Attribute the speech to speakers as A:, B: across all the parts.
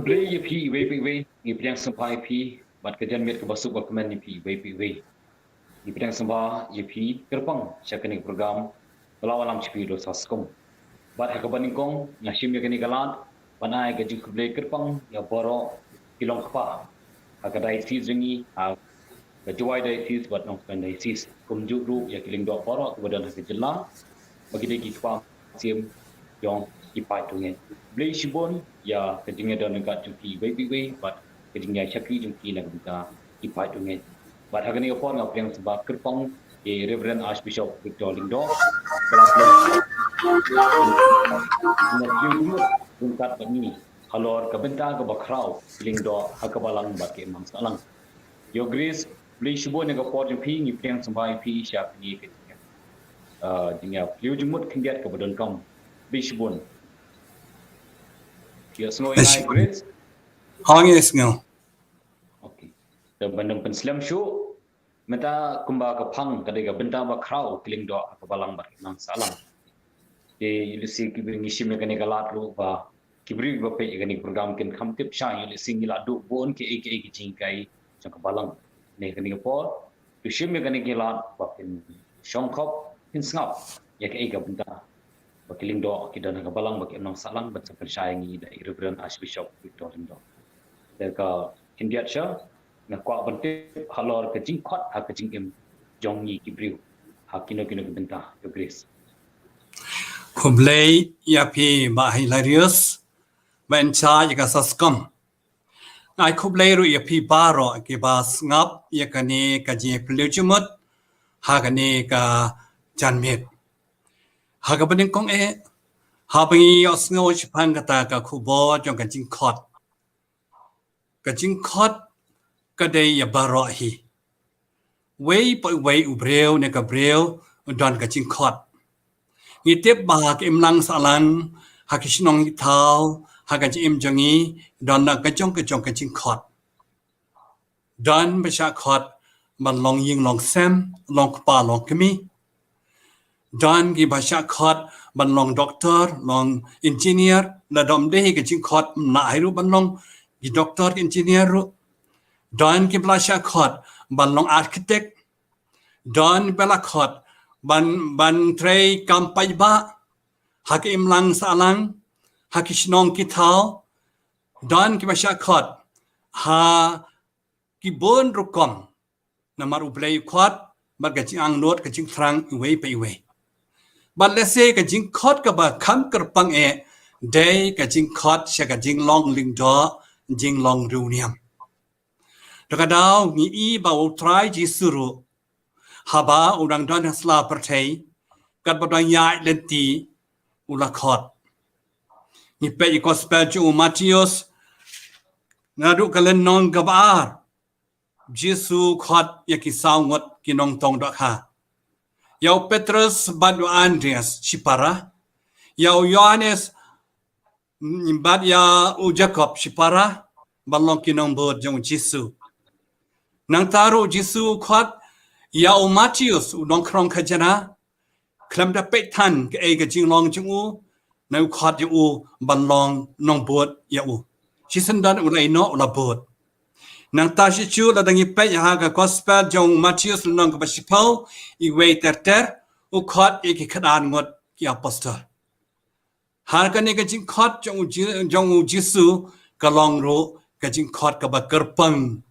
A: Beli ye pi we ni pedang sampai pi bat kejan met ke basuk dokumen ni pi we ni pedang samba ye pi kerpang syakani program pelawalam cipi do saskom bat hakabaningkong nasim yakani galat panai gaji kublai kerpang ya boro kilong kapa hakadai si zingi ha kejuai dai sis bat nong pandai sis kumjuk ru ya kiling do boro kebadan hasil jelang bagi degi kapa sim yong ipai tungen beli shibon ya kejingnya dan dekat juki we but kejingnya syakri juki nak kita ipai tungen but hagani upon ngap yang sebab kerpong Reverend Archbishop Victor Lindo ungkat begini halor kebentang ke bakrau Lindo hakabalang baki emang salang your grace beli shibon yang kapor juki ni yang sampai pi syakri kejingnya jingnya liu jumut kendiat ke badan kam beli shibon. Yes, no, I great.
B: Yes, no.
A: Okay. The bandung penslam show. Meta kumba kapang kadega benda ba crowd kiling do kabalang ba nang salang. De ilisi kibri ngisi mekani galat lu ba kibri ba pe gani program kin khamtip sha ilisi ngila du bon ke ek jingkai sa kabalang ne kani po. Ilisi mekani galat ba kin shongkop kin snap ya ke ek benda. Bakiling do kita nak balang bagi enam salang baca persaingi dari Reverend Archbishop Victor Lindo. Mereka India sya nak kuat bentuk halor kecing kot hak kecing em jongi kibriu hak kino kebentah ke grace.
B: Kublai ya pi ba hilarious benca jika saskom. Ai kublai ru ya pi baro ke bas ngap ya kani kaji pelujumut hakani ka janmit. Hagabaning kong habangi osngo chipang kata ka kubo jong kajing kot. Kajing kot kadai ya barohi. Wei ubreu ne ka breu don kajing kot. Ngitip bahak imlang salan hakishnong itau hagaji im jongi don na kajong kajing kot. Don besha kot man long ying long sem long kpa long kemi. Dan ki bahasa khot ban long doktor long engineer la dom dehi ke jing khot na hiru ban long ki doktor engineer ru dan ki bahasa khot ban long architect dan bela khot ban trei kampai ba hakim lang salang hakishnong ki thau dan ki bahasa khot ha ki bon rukom namar ublai khot bar ke jing ang not ke jing frang we pe we. But let's say ka jing khot ka ba kham kerpang day ka jing khot sya ka jing long ling do jing long runiam. Dakadaw ni I ba o try ji suru haba udang don hasla pertai kat ba dang yai lenti ula khot. Ni pe gospel ju Matius ngadu kalen non gabar Jesu khot yaki sawngot kinong tong do kha. Yau Petrus badu Andreas Shipara. Yau Yohanes bad ya Jacob Shipara. Balong kinong bod jong Jisu. Nang taru Jisu khot yau Matius udong krong kajana. Klam da petan ke ega jing long jing u. Nau khot yu u balong nong bod ya u. Shisendan ulai no ula bod. Nang tashi chu la dangi pe ha ka gospel jong Matius nong ka basipau I wei ter u khot I ki khadan ngot ki apostle har ka ne ka jing khot jong Jisu ka long ro ka jing khot ka ba kerpang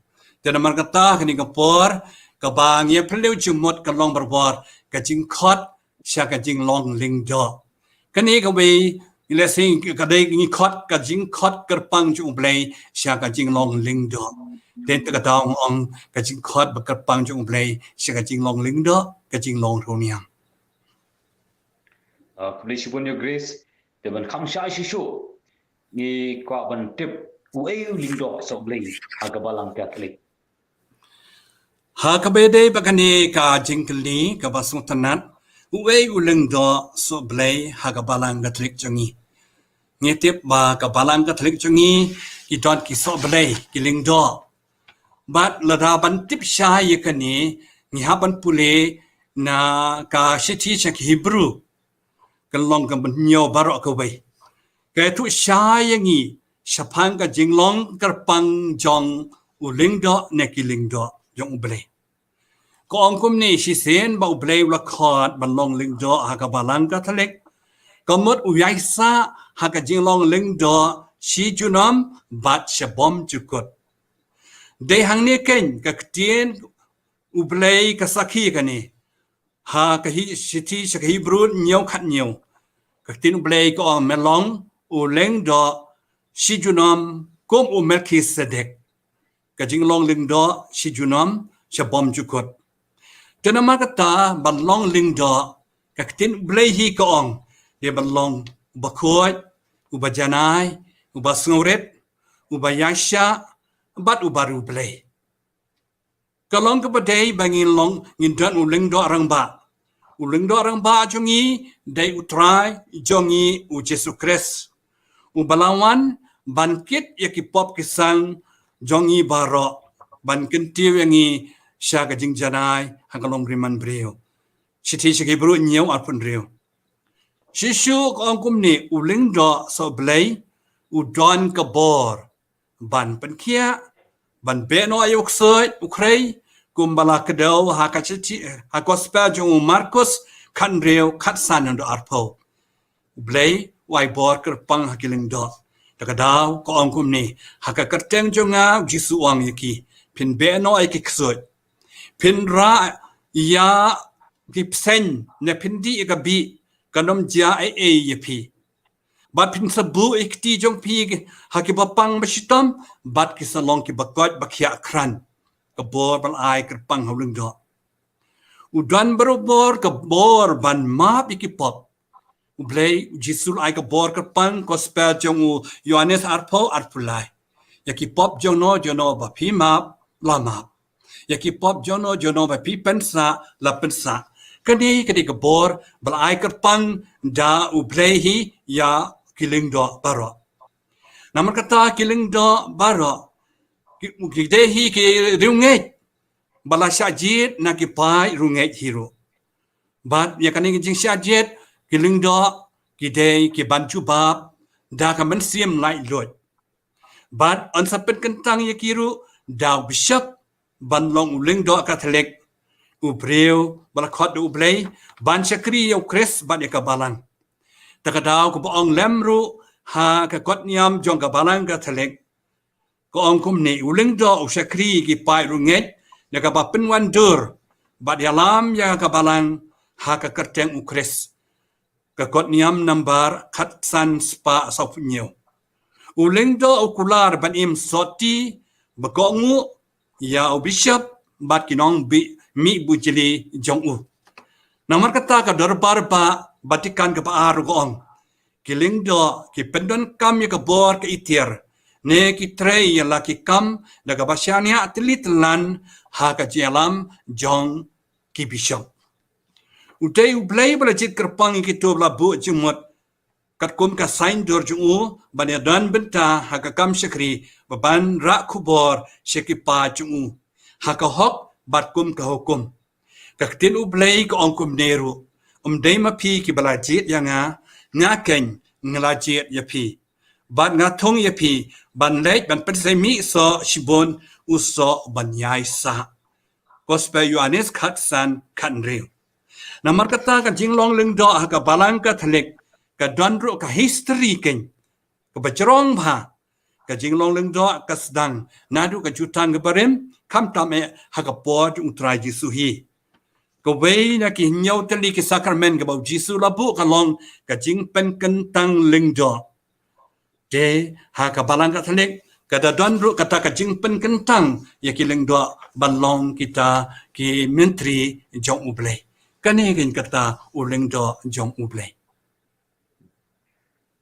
B: te namar ka ta ka ni ka por ka ba nge pleu chumot ka long barbor ka jing khot sha ka jing long ling do ka ni ka wei ile sing ka dei ni khot ka jing khot kerpang chu blai sha ka jing long ling do den ta ka ong ka jing khot ba kerpang chu blai sha ka jing long ling do ka jing long roniam
A: Please upon your grace the ban kham sha shu ni kwa ban tip uei lindo so blai hagabalang Catholic
B: ha ka be dei ba ka ni ka jing kli ka ba sung tanat uei uleng do so blai hagabalang Catholic changi ngitip ba ka balang Catholic changi ki don ki so blai ki ling do but lada ban tip sha ye kani ni haban pule na ka shiti chak Hebrew kan long kan nyo barok ka wei ka tu sha ye ngi Shapang ka jinglong kerpang jong ulingdo nekilingdo jong ublay. Ko angkum ni shisen ba ublay lakhat balong lingdo hakabalang Katolik. Kamut uyaisa haka jinglong lingdo shi junam bat shabom jukut. Day hang ni ken ka ktien ublay kasaki kani. Ha kahi shiti sa Hebrew nyaw khat nyaw. Ka ktien ublay ko ang melong ulingdo shi junam kum u Melchizedek. Ka jinglong lingdo shi junam shabom jukut. Janama kata balong lingdo ka ktien ublay hi ko ang dia balong bakoi ubajanai ubasngoret ubayasha bat ubaru play kalong kepadai bangin long ngindan ulingdo arang ba jongi dai utrai jongi u Jesu Kris ubalawan bankit yakipop kisang jongi baro bankin tiu yangi syaga jingjanai hangalong riman breo siti sigi bru nyaw arpun reo Shishu ko angkum ni uling do so blay udon kabor ban penkia ban beno ayuk soy ukray kumbala kedaw hakachiti hakospel jung Markus kan reo kat san do arpo blay wai bor kerpang hakiling do takadaw ko angkum ni hakakerteng jonga jisu wang yaki pin beno ay kiksoy pin ra ya dipsen ne pindi ikabi kanom jia yepi bat pin sabu ikti jong pi hakibapang mashitam bat kisalong ki bakot bakhya kran kabor bal ai kerpang hawling do udan berobor kabor ban map ikipop ublay jisul ai kabor kerpang gospel jong Yohanes arpulai yakipop jono ba pi map la map yakipop jono ba pi pensa la pensa kadi kebor balai kerpang da ublehi ya kiling do baro. Namun kata kiling do baro kidehi ki runget bala syajit na kipai runget hiro. Bat ya kani jing syajit kiling do kidei ki bancu bab da ka mensim lai lot. Bat on sapet kentang ya kiru da bishop banlong uling do Katolik ubreu balakot do ublay ban syakri yo Kris ban ikabalang takadaw ko boong lemru ha kakot niam jong kabalang Katolik ko angkum ni uling do syakri ki pai runget nakabapen wandur bat yalam ya kabalang ha kakerteng Kris kakot niam nambar katsan spa saupunyo uling do okular ban im soti bagongu ya bishop bat kinong mi bujili jongu. Namar kata ka darbar ba batikan ka paaru goong. Kiling do ki pendon kam ya ka bor ka itir. Ne ki trey ya la ki kam da ka basyanya atlitlan ha ka jalam jong ki bishop. Uday ublay bala jit kerpang ki to bla bu jumot kat kum ka sign dor jungu ban ya dan benta ha ka kam syakri baban ra kubor syakipa jungu. Ha ka hok bat kum ka hukum. Kaktin ublay ko angkum neru. Day mapi ki balajit yanga ngaken ngalajit yapi. Bat ngatong yapi ban lej ban pensemi so shibon uso ban yai sa. Gospel Yohanes katsan kan rew. Namar kata ka jinglong lingdo ka balang Katolik ka donro ka history ken. Ka bacrong ba ka jinglong lingdo ka sedang nadu ka jutan ka barim kam tame hakapod utrai Jesu hi. Kaway na ki hinyaw tali ki sakramen ka bau Jesu labu kalong ka jingpen kentang lingdo. De hakabalang Katolik kada donru kata ka jingpen kentang ya ki lingdo balong kita ki menteri jong ublay. Kanigin kata ulingdo jong ublay.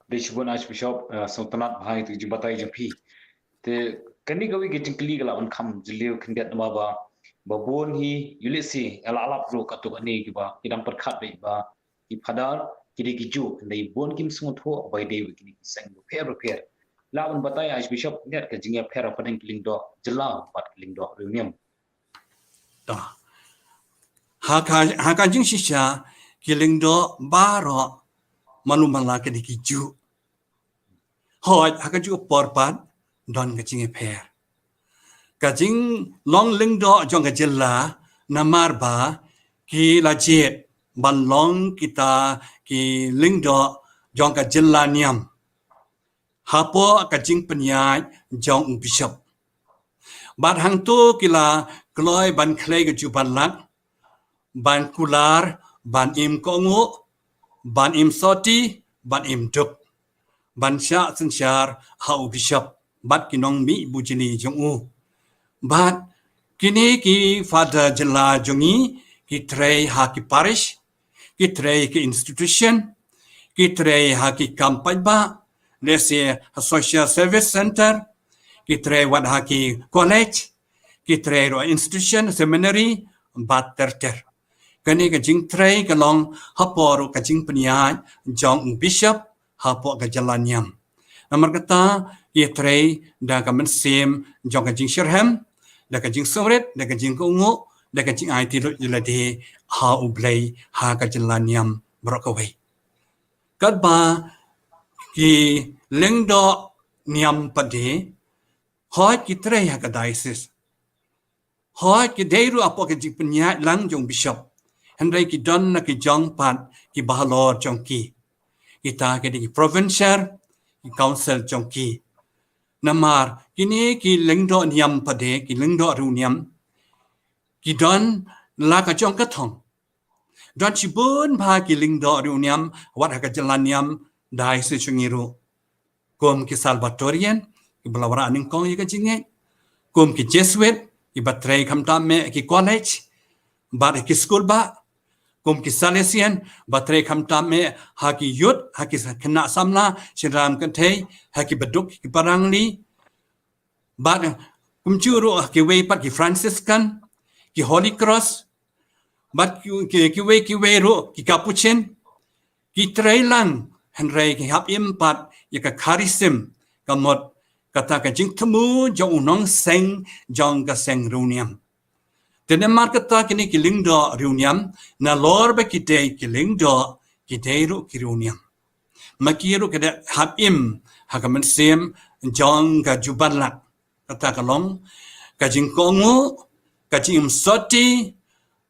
A: Bishop Archbishop Sultanat Bhai tu jumbatai jampi. Te kani gawi giting kli gala on kam jiliu kendiat nama ba babon hi yulisi ala alap ro katuk ani ki ba idang perkhat be ba ki phadar kidi giju nei bon kim sungut ho bai dei kini seng repair la on batai Archbishop net ka jingya phera padeng kling do jela pat kling do reunion
B: Ta haka jing shisha kiling do baro malumala kidi giju hoi hakaju porpan don ka jing per ka jing long ling do jong ka jilla namar ba ki la jet ban long kita ki ling do jong ka jilla niam hapo ka jing penyai jong bishop bat hang tu kila kloi ban klei ka ju ban lak ban kular ban im kongo ban im soti ban im duk ban sha sin shar hau bishop bat kinong mi bujini jong u bat kini ki father jela jongi ki trei ha ki parish ki trei ki institution ki trei ha ki kampai ba lese social service center ki trei wat ha ki college ki trei ro institution seminary bat ter kani ka jing trei ka long haporu ka jing pnia jong bishop hapo ka jalanyam namar kata ye trei da ka men sim jong ka jing shirham da ka jing sawret da ka jing kongo da ka jing IT ro yulade ha ublay ha ka jalanyam brokaway kat ba ki lengdo niam pade hoy ki trei ha ka diocese hoy ki deiru apo ka jing pnia lang jong bishop Henry ki don na ki jong pat ki bahalor jong ki kita ke di provincial ki council jong ki namar kini ki lengdo niam pade ki lengdo ru niam ki don la ka jong ka thong don chi bun pha ki lengdo ru niam wat ha ka jalan niam dai se chungiru kom ki salvatorian ki blawara ning kong ye ka jinge kom ki jesuit ki batrei khamta me ki college ba ki school ba kum ki salesian batre khamta me haki yut haki khna samla shiram kan thei haki baduk ki parangli bad kum churu ki way pat ki franciscan ki holy cross bad ki way ro ki capuchin ki trailang henrei ki hap impat ya ka charism kamot kata ka jing temu jong nong seng jong ka seng runiam Denmark kata kini kilingdo reuniam na lor ba kite kilingdo kitero kiruniam makiru kada habim hakaman sem jong ka jubanla kata kalong ka jingkongu ka jim soti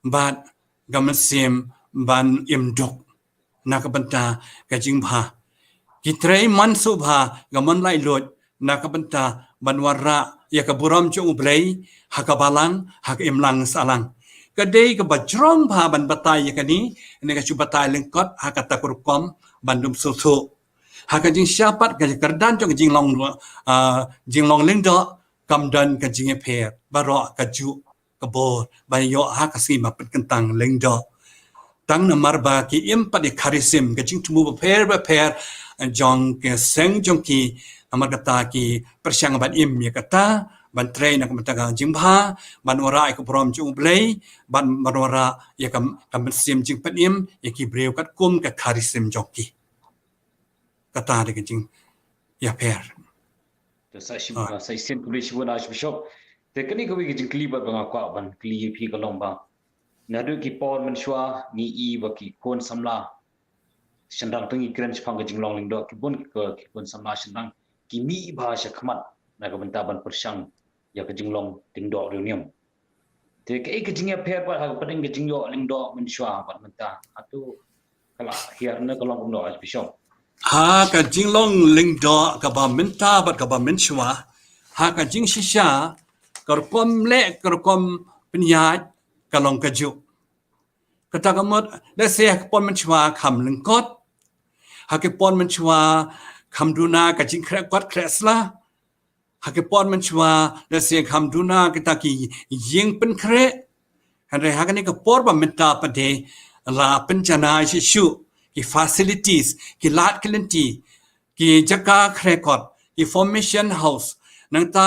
B: bat gaman sem ban imdok nakabanta ka jingba kitrei mansubha gaman lai lot nakabanta banwara ya ka buram chung ublay hakabalang hak imlang salang kadai ka bajrong bha ban batai ya kani ne ka chu batai lengkot hakata kurkom bandum sulthu hakajing syapat ka kardan chung jing long lengdo kamdan ka jing pher baro ka ju ka bor bayo hakasi ma pet kentang lengdo tang na marba ki impat di charism ka jing tumu pher jong ke seng jong ki amar kata ki persyang ban im ya kata ban train nak mataga jingba ban ora ko prom chung blay ban ora ya kam sim jing patim ya ki breu kat kum ka charism joki kata de jing ya per
A: to sai sim kuli shibuna bishop te kani ko wi jing kliba banga kwa ban kli phi ka lomba na du ki por man shwa ni I wa ki kon samla shandang tangi kren chpang ka jing long ling do ki bon ki kon samla shandang ki mi bahasa khmat na ka bentaban persyang ya ka jinglong tingdo reunion te ke jingya pher pa ha pading ke jingyo lingdo men shwa pat menta atu kala hiar na kalong kumdo as bishop
B: ha ka jinglong lingdo ka ba menta bat ka ba menshwa ha ka jing shisha korkom le korkom penyat kalong kaju kata kamot le se pon menshwa kham lingkot ha ke pon menshwa khamduna ka jing khra kwat khresla hakipon menchwa le se khamduna kita ki ying pen khre hare hakani ka por ba menta pade la penjana shu ki facilities ki lat kelenti ki jaka khre kot ki formation house nang ta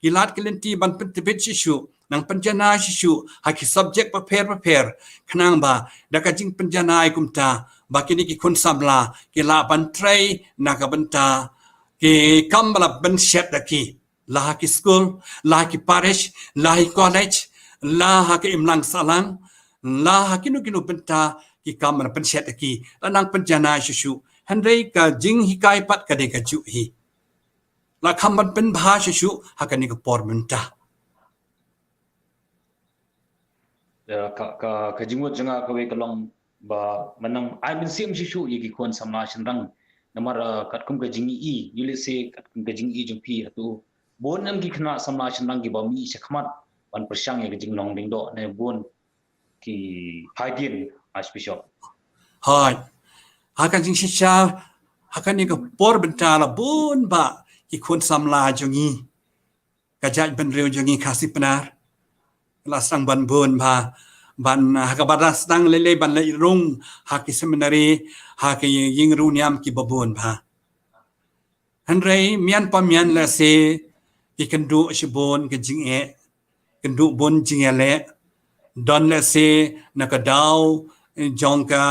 B: ki lat kelenti ban pet shu nang penjana shu haki subject prepare khnang ba daka jing penjana kumta bakini ki kun samla ki la ban tray nakabanta ki kambala ban shet daki la ki school la ki parish la ki college la ki imlang salang la kinu benta ki kambala ban shet daki lanang penjana shu handai ka jing hikai pat ka de ka ju hi la khamban pen bha shu hakani ka por menta
A: ka jingwat janga ka we kalong ba manang I bin sim shu yiki kon samna shinrang namar katkum ka jingi I yule se katkum ka jingi jung pi atu bon nam gi khna samna shinrang gi ba mi shakmat ban persyang ya jing long ding do ne bon ki haidin archbishop
B: hai hakan jing shisha hakani ka por menta la bun ba ki kon samla jongi ka jaj ben reu jongi khasi penar la sang ban bun ba ban hakabadas dang lele ban le rung haki seminary haki ying ru niam ki babun ba hanrei mian pa mian la se ki kan du shibon ke jing e kan du bon jing le don la se nakadaw jong ka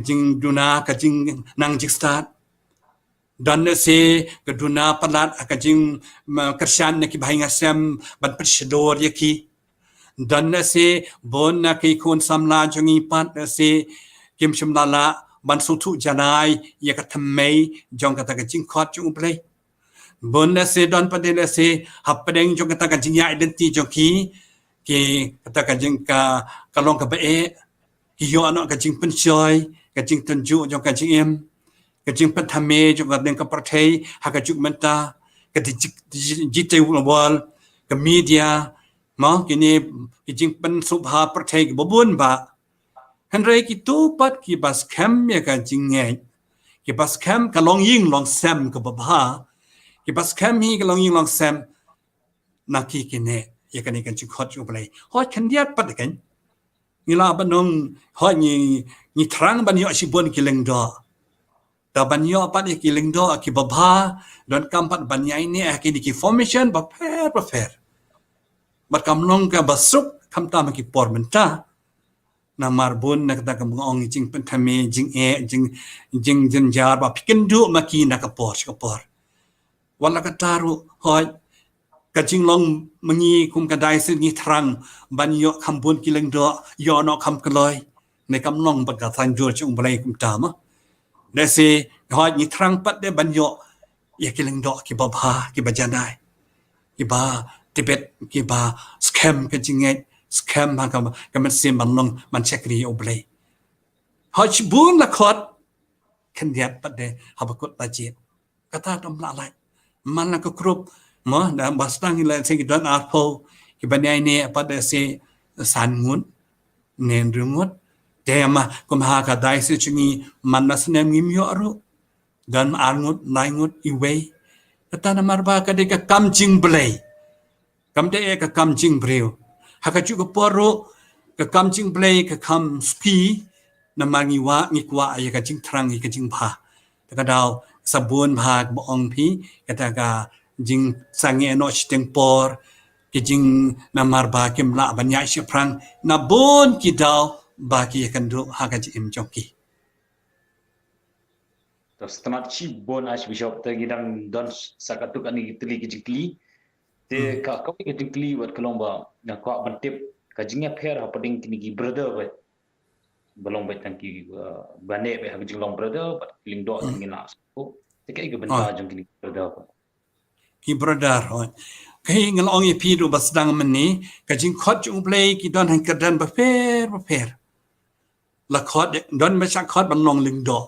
B: jing duna ka jing nang jik start don la se ka duna palat ka jing kershan ki bhainga sem ban pishador yaki dan na se bon na ki kun samla jongi pat na se kim shimlala ban su thu janai ya ka thammei jong ka ta ka jing khot chung play bon na se don pa de na se hap padeng jong ka ta ka jing ya identity jong ki ta ka jing ka long ka ba e ki yo ano ka jing pen choi ka jing tan ju jong ka jing em ka jing pat thamme jong ka deng ka parthei ha ka juk menta ka ji te wal ka media ma kini kijing pen subha parthai ki bobun ba hanrei ki tu pat ki bas kham ya ka jing nge ki bas kham ka long ying long sam ka babha ki bas kham hi ka long ying long sam na ki ne ya ka ni kan chi khot chu play hot kan diat pat kan ni la banong hot ni trang ban yo shi bon ki leng do ta ban yo pat ki leng do ki babha don kam pat ban yai ne ki formation ba fair bat kam long ka basuk kam ta ki por menta na marbun na ta kam ong jing pen thame jing e jing jar ba pikin du ma ki na ka por wala ka taru hoi ka jing long mangi kum ka dai sin ni thrang ban yo kam bun ki leng do yo no kam kloi ne kam long ba ka san jur chung blai kum ta ma ne se hoi ni thrang pat de ban yo ya ki leng do ki ba bha ki ba janai ki ba tibet ki ba scam ka jinge scam ha ka man sim ban long man chekri oblay hoj bun la khot kan diat pat de habakut ta jit kata dom la lai man la ka krup mo da bastang la se ki don arpo ki ban ai ne pat de se san ngun nen rungut de ma kum ha ka dai se chingi man na snem ngim yo ru dan arngut naingut iwe kata na marba ka de ka kam jing blay kam de ka kam jing breu haka chu ko poro ka kam jing play ka kam ski na mangi wa ngi kwa ya ka jing trang ka jing pha ta ka daw sabun bha bo ong phi ka ta ka jing sange no chiteng por ki jing na marba kim la banya shi prang na bon ki daw ba ki kan do haka ji im joki
A: to stanat chi bon archbishop ta gidang don sakatuk ani tli ki jikli te ka ki jikli wat kalomba na kwa bantip ka jingya pher ha pading kini ki brother ba balong ba tang ki bane ba ha jinglong brother but ling do ngin na so te kai ga banta jong kini brother ba
B: ki brother hoi kai ngal ong e pi ru basdang man ni ka jing khot chung play ki don han ka dan ba pher la khot don ma chak khot ban long ling do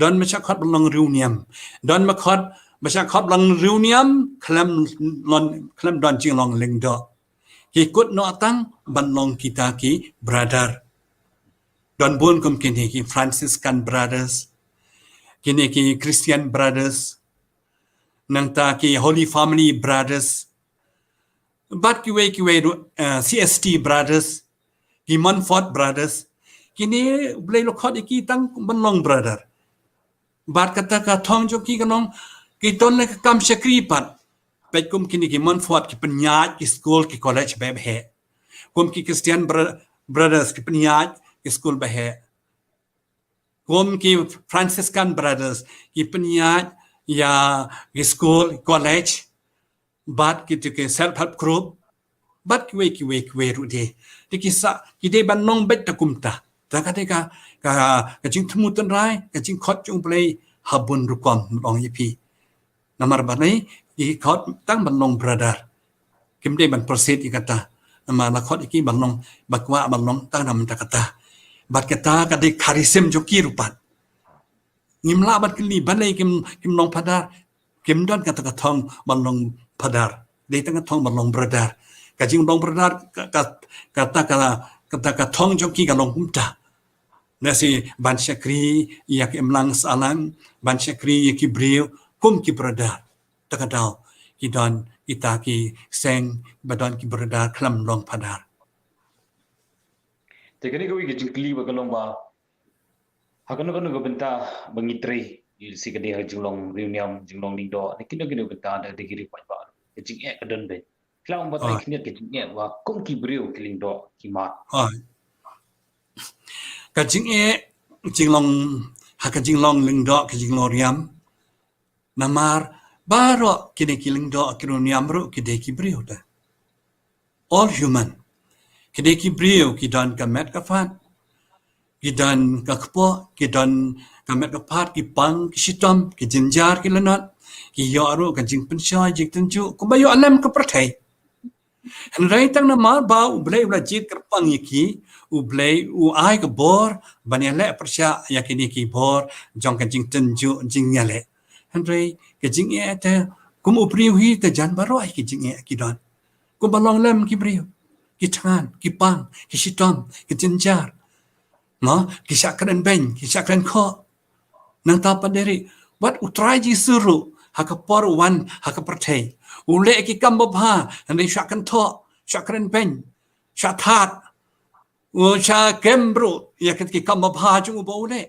B: don ma chak khot ban long reunion don ma khot ma chak khot long reunion klam don jing long ling do ki kut no tang ban long kita ki brother don bun kum kini ki Franciscan brothers kini ki Christian brothers nang ta ki Holy Family brothers bat ki we CST brothers ki Montfort brothers kini blay lo khot ki tang ban long brother bat kata ka thong jo ki kanong ki ton le kam shakri pat pe kum kini ki Montfort ki penyaj ki school ki college be he kum ki Christian brothers ki penyaj ki school be he kum ki Franciscan brothers ki penyaj ya ki school college bat ki self help group bat ki we ru de ki sa ki de ban nong bet ta kum ta ka jing thmu tan rai ka jing khot chung play habun ru kom long yi pi Namar banai i khot tang ban long brother kim de ban proceed ikata nama la khot iki ban long bakwa ban long tang nam ta kata bat kata ka de kharisem joki rupat ngimla bat kili banai kim long padar kim don kata ka thong ban long padar de tang thong ban long brother ka jing long brother kata ka thong joki ka long kumta nasi ban syakri yak emlang salang ban syakri yaki brio kum ki brother takadau kidon ita ki seng badon ki brother klam long padar
A: Tekani ko igi jingkli ba kalong ba hakano kano benta bangitre si kadi ha jinglong reunion jinglong lindo ne kino benta da digiri pa ba jing e kadon be klang ba tai kini ke jing e wa kum ki brio kilindo ki ma
B: ka jing e jinglong haka jinglong lindo ki jingloriam namar baro kini kilindo kiruniam ru kide ki brio da all human kide ki brio ki don ka met ka fat kidan kakpo kidan kamet kapat ki pang ki sitom ki jinjar ki lanat ki yoru ka jing pensai jing tenju ko bayo alam ka prathai han rai tang na mar ba u blai ula jit kerpang yaki u blai u ai ka bor banele persya yakini ki bor jong ka jing tenju jing nyale han rai ka jing e ta kum u priu hi ta jan baro ai ki jing e ki don kum balong lam ki priu ki tangan ki pang ki sitom ki jinjar no kisah keren ben kisah keren ko nang tapa dari wat utraji suru haka por wan haka pertai ule ki kambo bha ande syakan tho syakren ben syathat u sya kembro ya ki kambo bha chung bo ule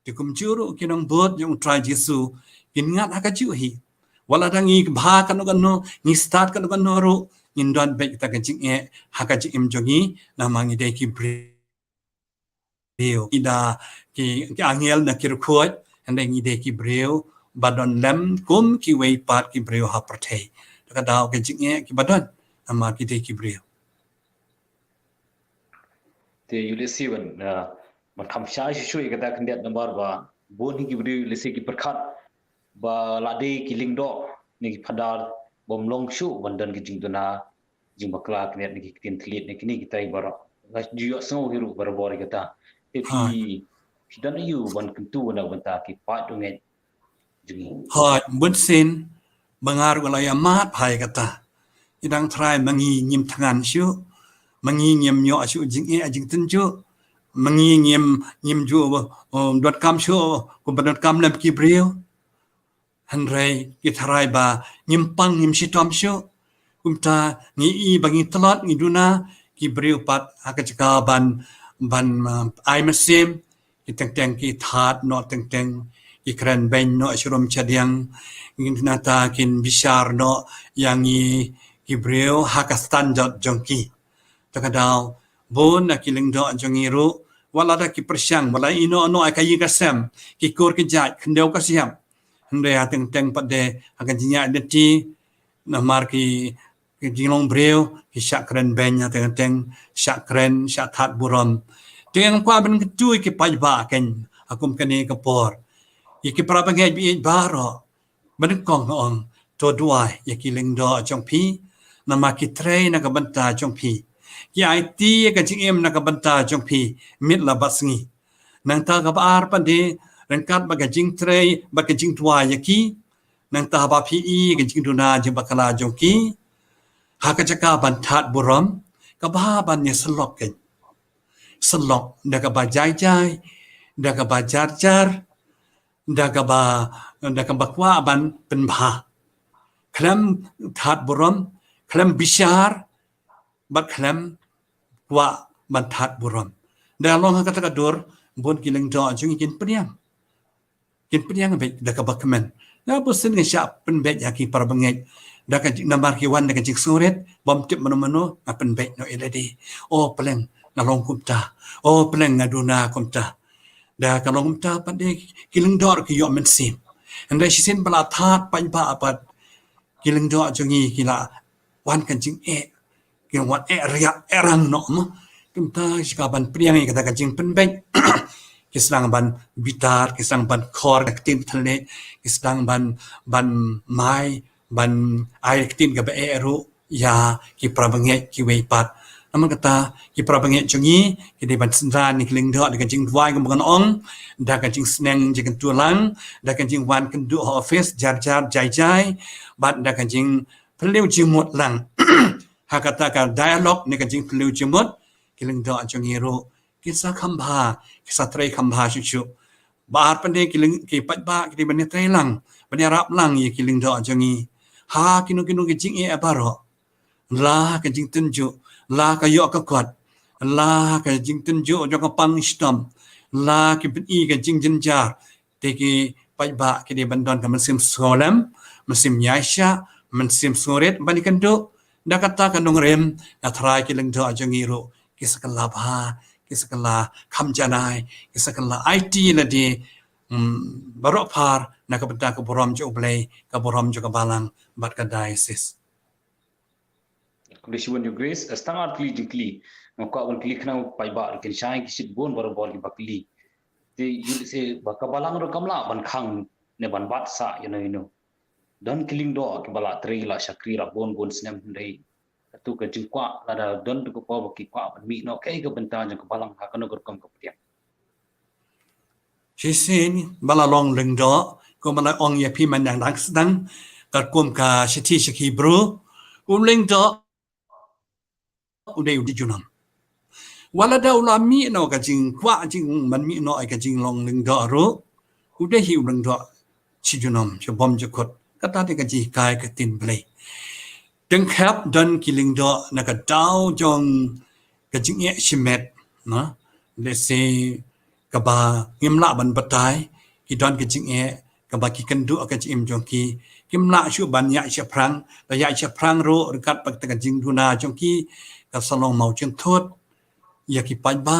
B: dikum juru kinang bot yung utraji su kingat haka ju hi wala dangi bha kanu ni start kanu ro indon be ta kajing e haka ji im jogi namangi de ki brio ida ki angel na kirkhuat ande ngi de ki brio badon lem kum ki wei pat ki brio ha prathei ka daw ke jinge ki badon ama ki de ki brio
A: te yulesi ban man kham sha shu ga da khndet number ba bon ki brio lesi ki perkhat ba lade ki lingdo ni ki phadar bom long shu bandan ki jingduna jimbakla knet ni ki tin thlit ni ki tai bara ga jiyo so hiru barbor ga ta thì đó nó yêu bằng cái tu nào bằng ta cái part trong nghe
B: hoi bun sin bangar wala ya mat phai kata idang try mangi nyim thangan shu mangi nyim nyo shu jing e jing tin chu mangi nyim ju dot kam shu ko dot kam lam ki brio han rei ki tharai ba nyim pang nyim sitom shu kumta ngi i bangi tlat ngi duna ki brio pat hakachka ban ai masim ki teng ki that no teng ki kran ben no shrum chadiang ngin nata kin bishar no yang ki brio hakastan jongki takadaw bon na kiling do jongi ru wala da ki persyang wala ino no akayi kasam ki kor ki jat khendeu ka siam hande teng pade akan jinya identity namar ki jinglong brio ki syakren ben ya teng syakren syathat burom Tiang kwa ben ketui ki pajba ken akum kene kapor. Iki praba ngai bi baro. Ben kong on to duai yaki lingdo chong pi nama ki trei na ka banta chong pi. Ki IT ka jing em na ka banta chong pi mit la basngi. Nang ta ka bar pa de rengkat ba ka jing trei ba ka jing tua yaki nang ta ba PE ka jing duna jing bakala chong ki. Ha ka jaka bantat buram ka ba ban ne slok ken. Selok daga ba jai daga ba jar daga ba kwa ban penbha klam that buram klam bishar ba klam kwa ban that buram da long ha kata kadur bon kiling do jung kin priang be daga ba kemen na bosen nge sya pen be yaki par bangai daga nambar ki wan daga jik suret bom tip mano apen be no eladi oh peleng nalong kumta oh peleng ngaduna kumta da kalong kumta pade kiling dor ki yo mensim and she sin bala that pan ba apat kiling dor jongi kila wan kan jing ki wan ria erang no ma kumta sikaban priang kata kan jing pen ben kislang ban bitar kislang ban kor tin thale kislang ban mai ban ai tin ga eru ya ki prabange ki weipat naman kata ki prabange chungi ki de ban sendran ni kling do de jing wai ga ban ong da ka jing sneng jing tulang da ka jing wan kan du office jar jai ban da ka jing peleu jimut lang hakata ka dialog ni ka jing peleu jimut kiling do chungi ro kisah khambha kisah trai khambha chu bar pande kiling ki patba ki ban trai lang ban rap lang ye kiling do chungi ha kinu ki jing e abaro la ka jing tunju la ka yo ka kwat la ka jing tunju jo ka pang stom la ki bin i ka jing jinjar te ki patba ki de bandon ka mesim solam mesim yaisha mesim soret bani kendo da kata ka nong rem na thrai ki leng do jangi ro ki sakala bha ki sakala kham janai ki sakala it la de barok par na ka benda ka borom jo blai ka borom jo ka balang bat ka diocese
A: Kulishuan your grace astang kli dikli ngakwa wan kli khna pai ba kin shai ki sit bon bor bor ki bakli te yul se bakabalang ro kamla ban khang ne ban bat sa you know don killing do ki bala tri la shakri ra bon snem dei tu ka jingkwa la da don tu ko pa ki kwa ban mi no kai ka benta jang balang ha kana gor kam ka ptia
B: she sin bala long leng do ko bala ong ye pi man dang dak sedang ka kum ka shiti shiki bro leng do udai udi junam wala da ula mi no ka jing kwa jing man mi no ai ka jing long leng do ro udai hi leng do chi junam che bom je khot ka ta de ka ji kai ka tin blai deng khap don killing do na ka dau jong ka jing ye shimet na le se ka ba ngim la ban batai ki don ka jing ye ka ba ki kan du ka jim jong ki kim la shu ban ya che prang la ya che prang ro kat pak ta ka jing du na jong ki ka salong mau chen thot ya ki pai ba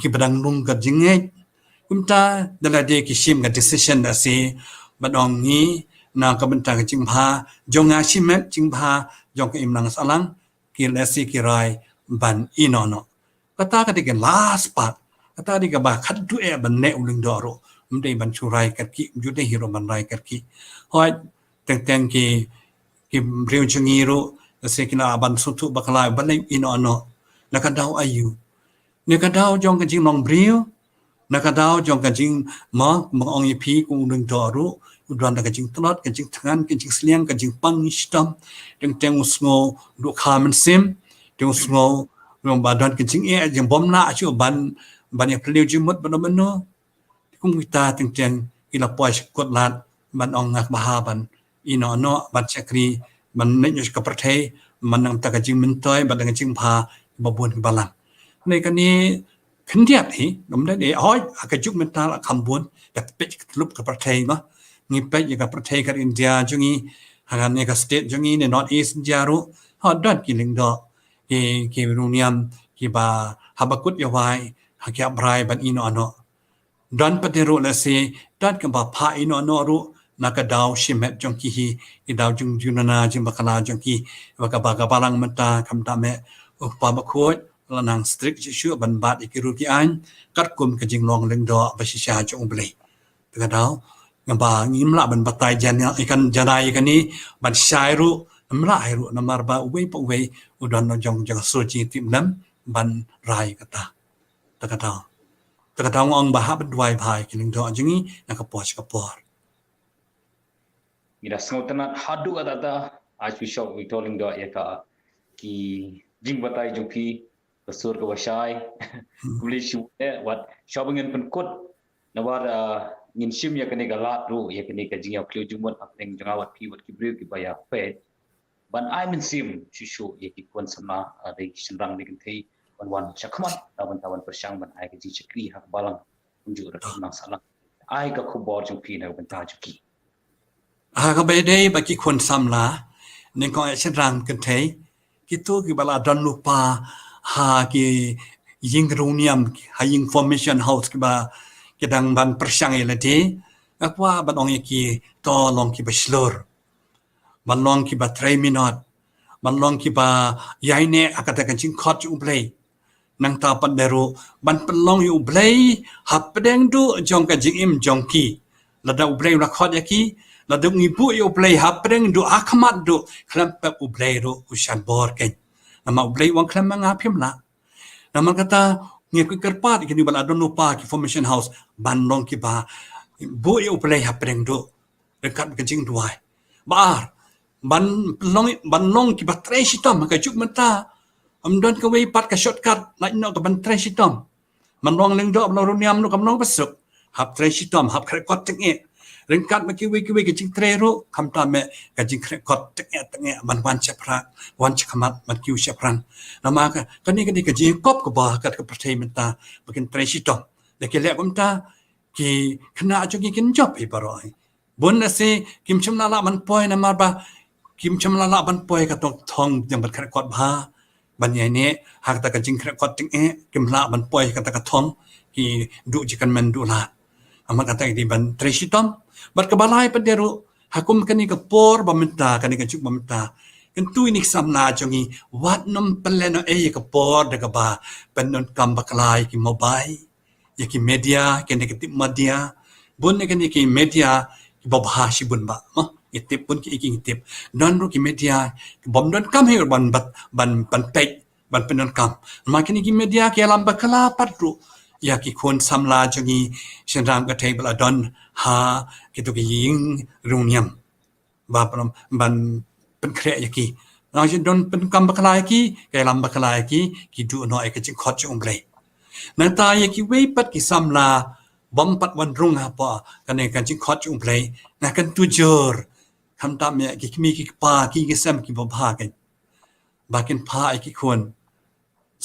B: ki badang lung ka jing ye kumta dala de ki shim ka decision da se badong ni na ka benta ka jing pha jong a shimet jing pha jong ka im lang salang ki le si ki rai ban inono kata ka de last part kata di ka ba khat du e ban ne uling do ro mdei ban churai kat ki ju de hero ban rai kat ki hoi teng ki breu chungi ro se ki na ban su tu bakala ban nei inono la ka dau ayu ne ka dau jong ka jing long breu na ka dau jong ka jing ma ong yi pi ku uling do ro udran ka jing tlot ka jing thangan ka jing sliang ka jing pang stam teng usngo du khamen sim teng usngo rong ba dan ka jing e jing bom na chu ban ya pleu jimut ban no kung kita teng ila pois kot lat ban ong ngak baha ban ino no ban chakri ban ne ka prathai man nang ta ka jing min toy ban ka jing pha babun balang nei ka ni khin diat hi dum da de oi ka juk min ta kham bun ka pe lup ka prathai ma ngi pe ka prathai ka india jungi hagan ne ka state jungi ne north east india ru ha dot ki ling do ki runiam ki ba habakut yawai hakya brai ban ino no dan patero la se dat ka ba pha ino no ru naka daw shimet jong ki hi I daw jung junana jing bakala jong ki ka ba ka balang mata kam ta me pa ba khoi la nang strict shu ban bat ikiru ki an kat kum ka jing long leng do ba shi sha jong blai ka daw ngaba ngim la ban batai jan ikan janai kan ni ban shai ru namra ai ru namar ba we pa we udon no jong so ji tim lam ban rai kata ta kata ngong ba ha ban dwai phai kiling do jingi na ka poch ka por
A: ira sngotanat hadu adata आज भी शॉप विक्टोरिंग दो ये का कि जिंग बताई जो कि बसुर का वशाय पुलिस है what shopping in pen kut nawar ngin sim ya kene galat ru ya kene ka jinga kleu jumot apeng janga wat ki breu ki baya pet ban I min sim shu ya ki kon sama de senrang de kentei wan chakman tawan persang ban ai ka ji chakri hak balang unju ra nang salang ai ka khubor ju ki na ban ta ju ki
B: ka be dei ba ki kon samla nen ko ai senrang kentei ki tu ki bala dan lupa ha ki ying runiam ha ying formation house ki ba ki dang ban persang ele de akwa ban ong ki to long ki baslor ban long ki ba 3 minute ban long ki ba yaine akata kan ching khot u play nang ta pandero ban pelong yu blai hap pedeng du jong ka jing im jong ki la da blai la khot ya ki la du ngi bu yu blai hap pedeng du akhamat du khlam pe u blai ru ushan bor ken nama blai wang khlam nga phim la nama kata ngi ku kerpat ki ni bal adon no pa ki formation house ban long ki ba bu yu blai hap pedeng du dekat ka jing duai bar ban long ki ba tre shitam ka juk mata don ka wei pat ka shortcut like no ka ban tre shitam man long leng do lo runiam no kam no besuk hap tre shitam hap kre kot teng e ringkat ma ki wei ka jing tre ro kam ta me ka jing kre kot teng e ban wan chapra wan chakamat man ki chapran nama ka ni ka jing kop ka ba ka ka prthei mata bakin tre shitam de ke le kom ta ki khna jo ki kin job hi paroi bun na se kim chumna la man poi na mar ba kim chumna la ban poi ka tok thong jang bat kre kot ba ban yai ne hak ta ka jing kre kot ting e kim la ban poi ka ta ka thong ki du ji kan man du la ama ka ta di ban treshitom bat ka balai pa deru hakum kani ka por ba minta kani ka juk ba minta kan tu ni sam na jongi wat nom peleno e ka por de ka ba pen non kam baklai ki mobile ya ki media ken de ki media bun ne kani ki media ki babha shi bun ba ma itip pun ki iking tip non ru ki media bom don kam he ban pek ban penon kam makini ki media ki alam bakala patru ya ki kon samla jongi shenram ka table adon ha ki tu ki ying runiam ba ban pen kre ya ki na don pen kam bakala ki ke alam bakala ki du no ai ka jing khot jong ble na ta ya ki wei pat ki samla bom pat wan rung ha pa kan ne kan jing khot jong ble na kan tu jorคำตามเนี่ยกิมีกิปากิกิเซมกิบพากันบากินพาไอกิคน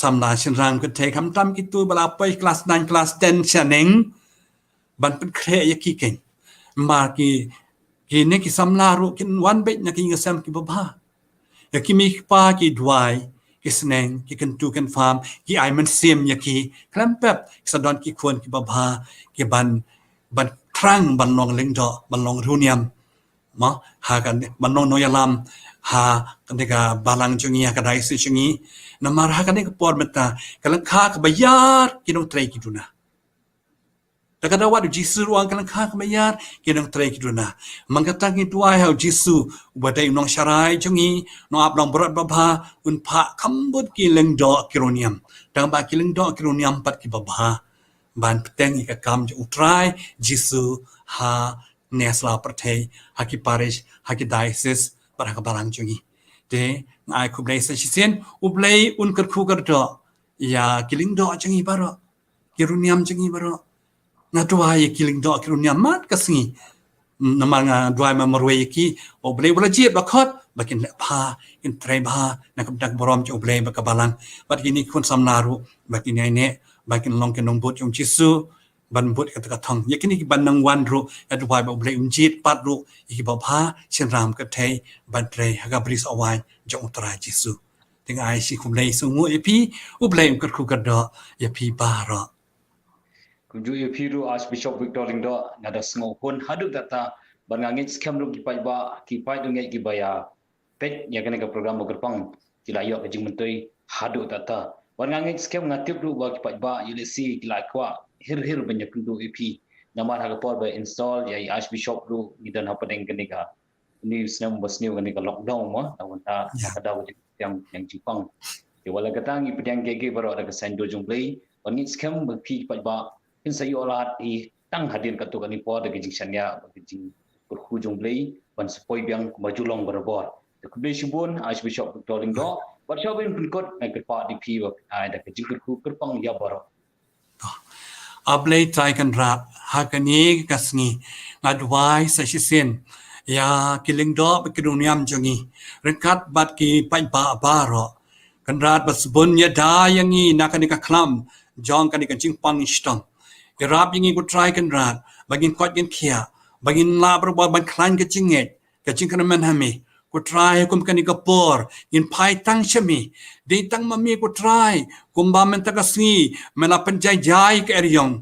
B: สำลาชินรังก็เทคำตามกิตัวเวลาไปคลาส9คลาส10ชะนิงบันเป็นเครยกิเก่งมากิเนี่ยกิสำลารุกินวันเบ็ดนะกิกิเซมกิบพากิมีกิปากิดวายกิสเนงกิกันตูกันฟาร์มกิไอมันเซียมยกิคลำแบบสะดอนกิควรกิบพากิบันทรังบันลองเล็งดอบันลองรูเนียมma ha kan manong noyalam ha kan ka balang jungi ka dai si jungi namar ha kan ka por meta kalang kha ka bayar kinong trai kiduna takada wa jisu ruang kalang kha ka bayar kinong trai kiduna mangatang itu ai ha jisu wadai nong sharai jungi no ap long berat babha un pha khambut ki leng do kironium dang ba ki leng do kironium pat ki babha ban peteng ka kam ju utrai jisu ha nesla pertei haki parish haki diocese para ka barang jungi de ngai ku blai sa sisen u blai un kar khu kar do ya kiling do jungi baro kiruniam jungi baro na dua ya kiling do kiruniam mat kasingi namanga dua ma marwe ki u blai wala jiet ba khot bakin pha in trai ba na kam dak borom ju blai ba ka balang bat kini kun samnaru bakin ne bakin long ke nong bot jong jisu ban bot ka ta thong yakini ki ban nang wan ru adwai ba ble unjit pat ru ki ba pha chen ram ka thei ban tre ha ga bris awai jong tra jisu ting ai si kum lei su ngo epi u ble ka khu ka do ya pi ba ro
A: kunju epi ru Archbishop Victor Lingdo ngada sngo pun haduk data ban ngangit scam ru ki pai du ngai ki baya pet ya kana ka program gerpang tilayo ka jing mentoi haduk data ban ngangit scam ngatip ru ba ki pai ba yulisi kilai kwa hir banyak kundu EP namar ha por ba install ya Archbishop ru nidan hapeng kenika ni snam bas new kenika lockdown ma awanta kada yang Jepang ke wala katang ipedang gege baro ada sendo jumblei oni scam bagi pa in sayo olat i tang hadir katu kani por de jing ya jing kurhu jumblei ban sepoi biang majulong berbor de kublei shibun Archbishop Victor Lingdo workshop in kot na ke pa DP wa ada ke jing kurhu kerpang ya baro
B: ablay try kan rap hakani kasngi adwai sa sisen ya kiling do bekiduniam jongi rekat bat ki pai ba baro kan rat basbun ya da yangi nakani ka klam jong kani kan jingpang istong irap yangi ku try kan rat bagin kot gen khia bagin la bro ban klan ke jinget ka jingkan man hami ku try kum kani ka por in pai tang chami de tang mami ku try kum ba men ta ka si mena penjai jai ke eryong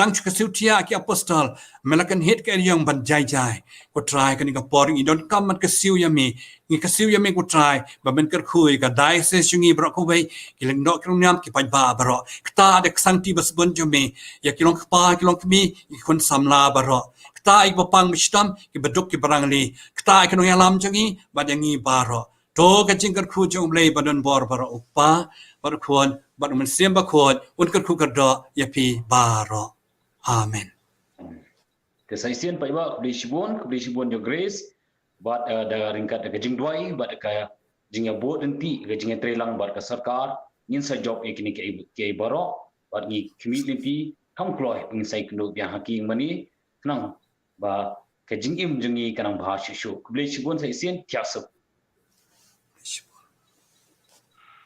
B: tang chu kasiu tia ki apostol melakan het ka yang ban jai jai ko try kan ka por i don kam man kasiu yami ni kasiu yami ko try ba ben ker khui ka dai se chungi bro ko wei ki leng no krong nyam ki pa ba bro kta de sang ti bas bon jo me ya ki long pa ki long mi ki kon samla bro kta ik ba pang mistam ki baduk ki barangli kta ki no yalam changi ba yangi baro to ka jing ker khu jong lei ba don bor bro upa bar khon bar man sem ba khon un ker khu ker do ya pi baro amen
A: Kesaksian pa iba kubli sibon yo grace bat da ringkat da jing duai bat ka jing ya bod enti ga jing trelang bat ka sarkar ngin sa job ikini ke baro bat ngi kimi limpi thong kloi ping sai kno bya haking mani nang ba ka jing im jungi kanang bha shishu kubli sibon sai sien tiasuk